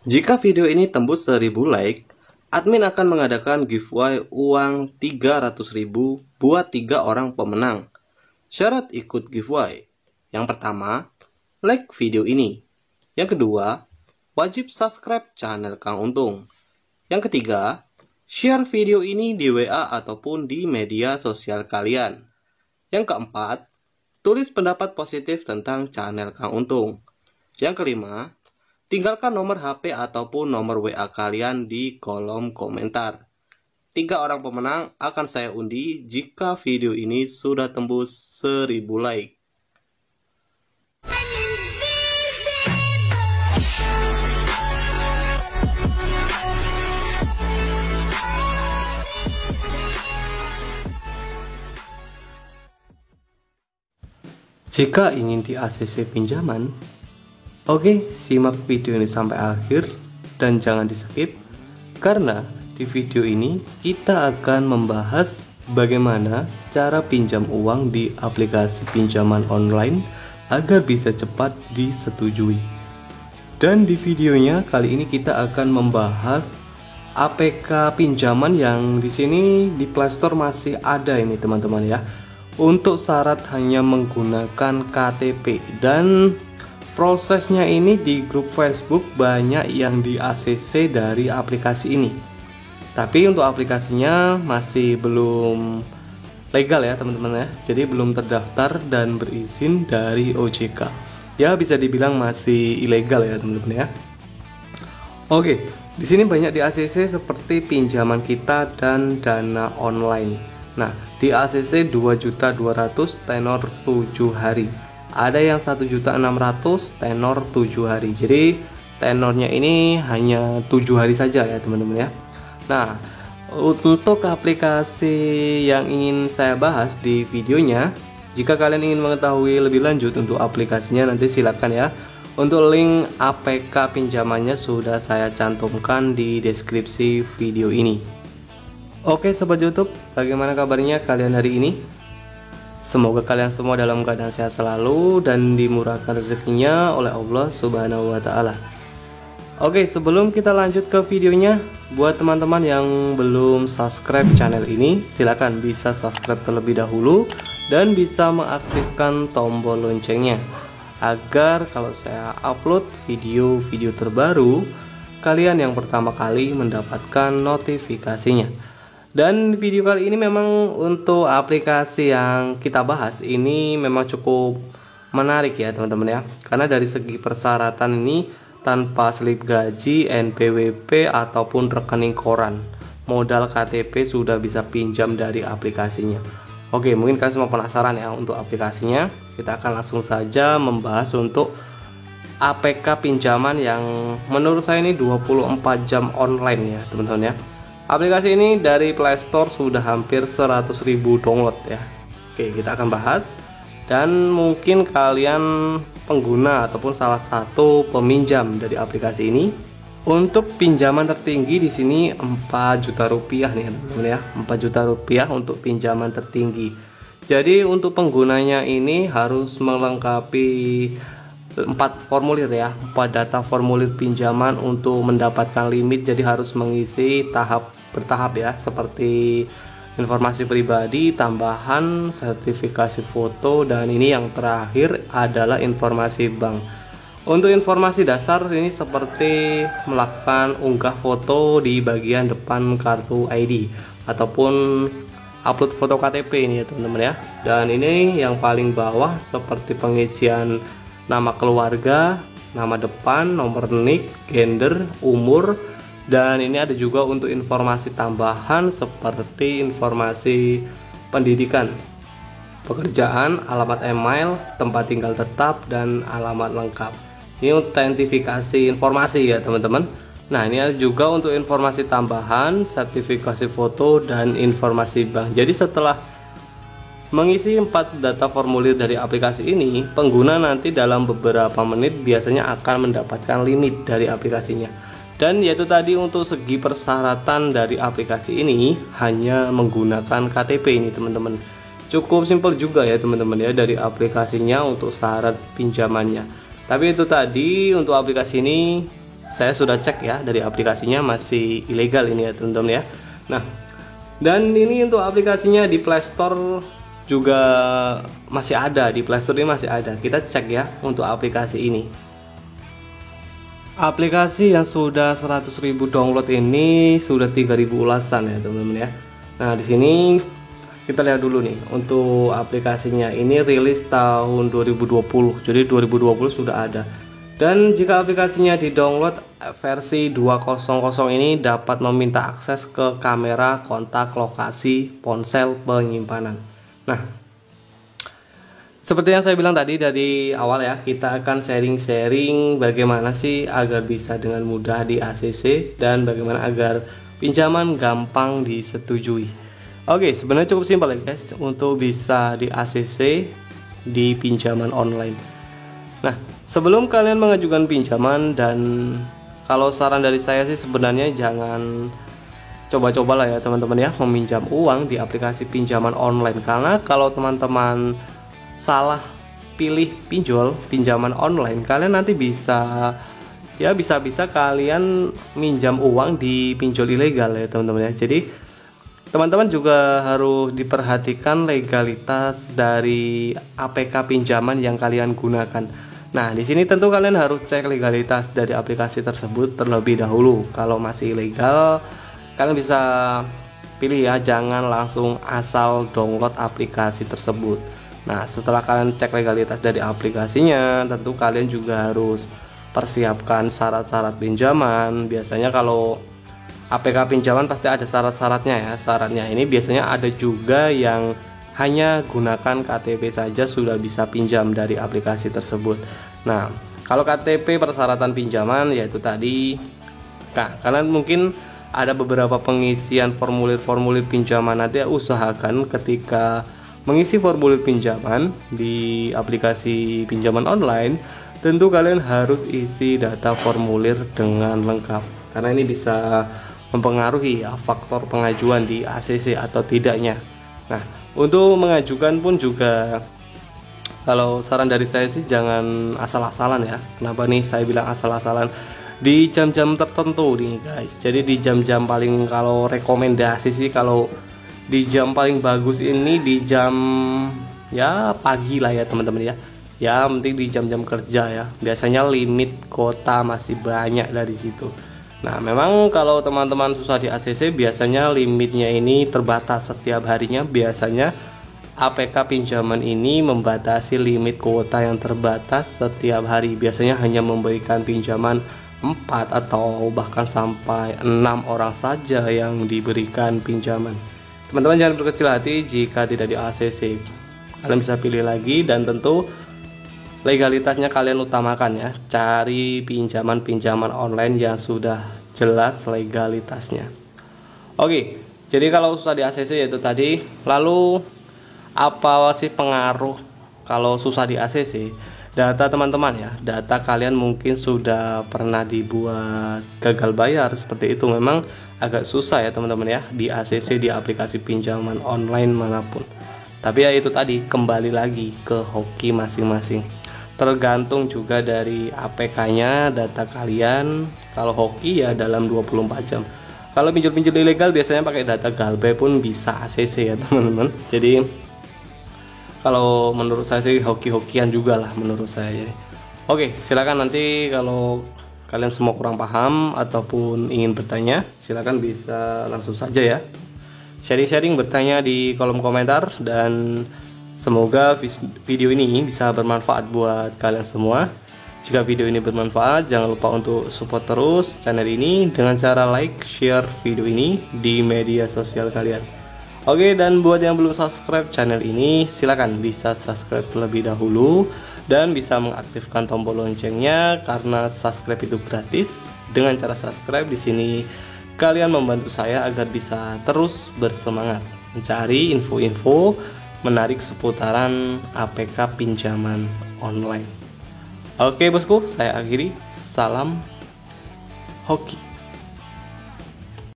Jika video ini tembus 1000 like, admin akan mengadakan giveaway uang 300.000 buat 3 orang pemenang. Syarat ikut giveaway: yang pertama, like video ini. Yang kedua, wajib subscribe channel Kang Untung. Yang ketiga, share video ini di WA ataupun di media sosial kalian. Yang keempat, tulis pendapat positif tentang channel Kang Untung. Yang kelima, tinggalkan nomor HP ataupun nomor WA kalian di kolom komentar. 3 orang pemenang akan saya undi jika video ini sudah tembus 1000 like. Jika ingin di ACC pinjaman, oke, simak video ini sampai akhir dan jangan di skip, karena di video ini kita akan membahas bagaimana cara pinjam uang di aplikasi pinjaman online agar bisa cepat disetujui. Dan di videonya kali ini kita akan membahas APK pinjaman yang di sini di Play Store masih ada ini teman-teman ya. Untuk syarat hanya menggunakan KTP, dan prosesnya ini di grup Facebook banyak yang di ACC dari aplikasi ini. Tapi untuk aplikasinya masih belum legal ya teman-teman ya. Jadi belum terdaftar dan berizin dari OJK. Ya bisa dibilang masih ilegal ya teman-teman ya. Oke, di sini banyak di ACC seperti pinjaman kita dan dana online. Nah, di ACC 2.200.000 tenor 7 hari. Ada yang 1.600.000 tenor 7 hari. Jadi tenornya ini hanya 7 hari saja ya teman-teman ya. Nah, untuk aplikasi yang ingin saya bahas di videonya, jika kalian ingin mengetahui lebih lanjut untuk aplikasinya, nanti silakan ya. Untuk link APK pinjamannya sudah saya cantumkan di deskripsi video ini. Oke sobat YouTube, bagaimana kabarnya kalian hari ini? Semoga kalian semua dalam keadaan sehat selalu dan dimurahkan rezekinya oleh Allah Subhanahu wa Ta'ala. Oke, sebelum kita lanjut ke videonya, buat teman-teman yang belum subscribe channel ini, silakan bisa subscribe terlebih dahulu dan bisa mengaktifkan tombol loncengnya agar kalau saya upload video-video terbaru, kalian yang pertama kali mendapatkan notifikasinya. Dan video kali ini memang untuk aplikasi yang kita bahas ini memang cukup menarik ya teman-teman ya. Karena dari segi persyaratan ini tanpa slip gaji, NPWP ataupun rekening koran, modal KTP sudah bisa pinjam dari aplikasinya. Oke, mungkin kalian semua penasaran ya untuk aplikasinya. Kita akan langsung saja membahas untuk APK pinjaman yang menurut saya ini 24 jam online ya teman-teman ya. Aplikasi ini dari Play Store sudah hampir 100.000 download ya. Oke, kita akan bahas. Dan mungkin kalian pengguna ataupun salah satu peminjam dari aplikasi ini. Untuk pinjaman tertinggi di sini 4 juta rupiah nih teman-teman ya. 4 juta rupiah untuk pinjaman tertinggi. Jadi untuk penggunanya ini harus melengkapi 4 formulir ya, 4 data formulir pinjaman untuk mendapatkan limit. Jadi harus mengisi bertahap ya, seperti informasi pribadi, tambahan, sertifikasi foto, dan ini yang terakhir adalah informasi bank. Untuk informasi dasar ini seperti melakukan unggah foto di bagian depan kartu ID ataupun upload foto KTP ini ya teman-teman ya. Dan ini yang paling bawah seperti pengisian nama keluarga, nama depan, nomor NIK, gender, umur, dan ini ada juga untuk informasi tambahan seperti informasi pendidikan, pekerjaan, alamat email, tempat tinggal tetap, dan alamat lengkap. Ini autentifikasi informasi ya teman-teman. Nah, ini ada juga untuk informasi tambahan, sertifikasi foto, dan informasi bank. Jadi setelah mengisi 4 data formulir dari aplikasi ini, pengguna nanti dalam beberapa menit biasanya akan mendapatkan limit dari aplikasinya. Dan yaitu tadi untuk segi persyaratan dari aplikasi ini hanya menggunakan KTP ini teman-teman. Cukup simpel juga ya teman-teman ya dari aplikasinya untuk syarat pinjamannya. Tapi itu tadi untuk aplikasi ini saya sudah cek ya, dari aplikasinya masih ilegal ini ya teman-teman ya. Nah, dan ini untuk aplikasinya di Play Store juga masih ada, di Play Store ini masih ada. Kita cek ya untuk aplikasi ini. Aplikasi yang sudah 100.000 download ini sudah 3.000 ulasan ya teman-teman ya. Nah, di sini kita lihat dulu nih untuk aplikasinya, ini rilis tahun 2020, jadi 2020 sudah ada. Dan jika aplikasinya di-download versi 2.0.0 ini dapat meminta akses ke kamera, kontak, lokasi, ponsel, penyimpanan. Nah, seperti yang saya bilang tadi dari awal ya, kita akan sharing-sharing bagaimana sih agar bisa dengan mudah di ACC dan bagaimana agar pinjaman gampang disetujui. Oke, sebenarnya cukup simpel ya guys untuk bisa di ACC di pinjaman online. Nah, sebelum kalian mengajukan pinjaman, dan kalau saran dari saya sih sebenarnya jangan coba-cobalah ya teman-teman ya meminjam uang di aplikasi pinjaman online, karena kalau teman-teman salah pilih pinjaman online, kalian nanti bisa kalian minjam uang di pinjol ilegal ya teman-teman ya. Jadi teman-teman juga harus diperhatikan legalitas dari APK pinjaman yang kalian gunakan. Nah, di sini tentu kalian harus cek legalitas dari aplikasi tersebut terlebih dahulu. Kalau masih ilegal, kalian bisa pilih ya, jangan langsung asal download aplikasi tersebut. Nah, setelah kalian cek legalitas dari aplikasinya, tentu kalian juga harus persiapkan syarat-syarat pinjaman. Biasanya kalau APK pinjaman pasti ada syarat-syaratnya ya. Syaratnya ini biasanya ada juga yang hanya gunakan KTP saja sudah bisa pinjam dari aplikasi tersebut. Nah, kalau KTP persyaratan pinjaman yaitu tadi, kalian mungkin ada beberapa pengisian formulir pinjaman, nanti usahakan ketika mengisi formulir pinjaman di aplikasi pinjaman online, tentu kalian harus isi data formulir dengan lengkap, karena ini bisa mempengaruhi ya faktor pengajuan di ACC atau tidaknya. Nah, untuk mengajukan pun juga, kalau saran dari saya sih jangan asal-asalan ya. Kenapa nih saya bilang asal-asalan? Di jam-jam tertentu nih guys. Jadi di jam-jam paling, kalau rekomendasi sih kalau di jam paling bagus ini di jam ya pagi lah ya teman-teman ya. Ya penting di jam-jam kerja ya. Biasanya limit kuota masih banyak dari situ. Nah, memang kalau teman-teman susah di ACC, biasanya limitnya ini terbatas setiap harinya. Biasanya APK pinjaman ini membatasi limit kuota yang terbatas setiap hari. Biasanya hanya memberikan pinjaman 4 atau bahkan sampai 6 orang saja yang diberikan pinjaman. Teman-teman jangan berkecil hati jika tidak di ACC. Kalian bisa pilih lagi, dan tentu legalitasnya kalian utamakan ya. Cari pinjaman online yang sudah jelas legalitasnya. Oke, jadi kalau susah di ACC yaitu tadi. Lalu apa sih pengaruh kalau susah di ACC? Data teman-teman ya, data kalian mungkin sudah pernah dibuat gagal bayar seperti itu. Memang agak susah ya teman-teman ya di ACC, di aplikasi pinjaman online manapun. Tapi ya itu tadi, kembali lagi ke hoki masing-masing. Tergantung juga dari APK-nya, data kalian. Kalau hoki ya dalam 24 jam. Kalau pinjol-pinjol ilegal biasanya pakai data galbay pun bisa ACC ya teman-teman. Jadi kalau menurut saya sih hoki-hokian juga lah menurut saya. Oke, silakan nanti kalau kalian semua kurang paham ataupun ingin bertanya, silakan bisa langsung saja ya sharing-sharing, bertanya di kolom komentar. Dan semoga video ini bisa bermanfaat buat kalian semua. Jika video ini bermanfaat, jangan lupa untuk support terus channel ini dengan cara like, share video ini di media sosial kalian. Oke, dan buat yang belum subscribe channel ini, silakan bisa subscribe terlebih dahulu dan bisa mengaktifkan tombol loncengnya, karena subscribe itu gratis. Dengan cara subscribe di sini kalian membantu saya agar bisa terus bersemangat mencari info-info menarik seputaran APK pinjaman online. Oke bosku, saya akhiri. Salam hoki.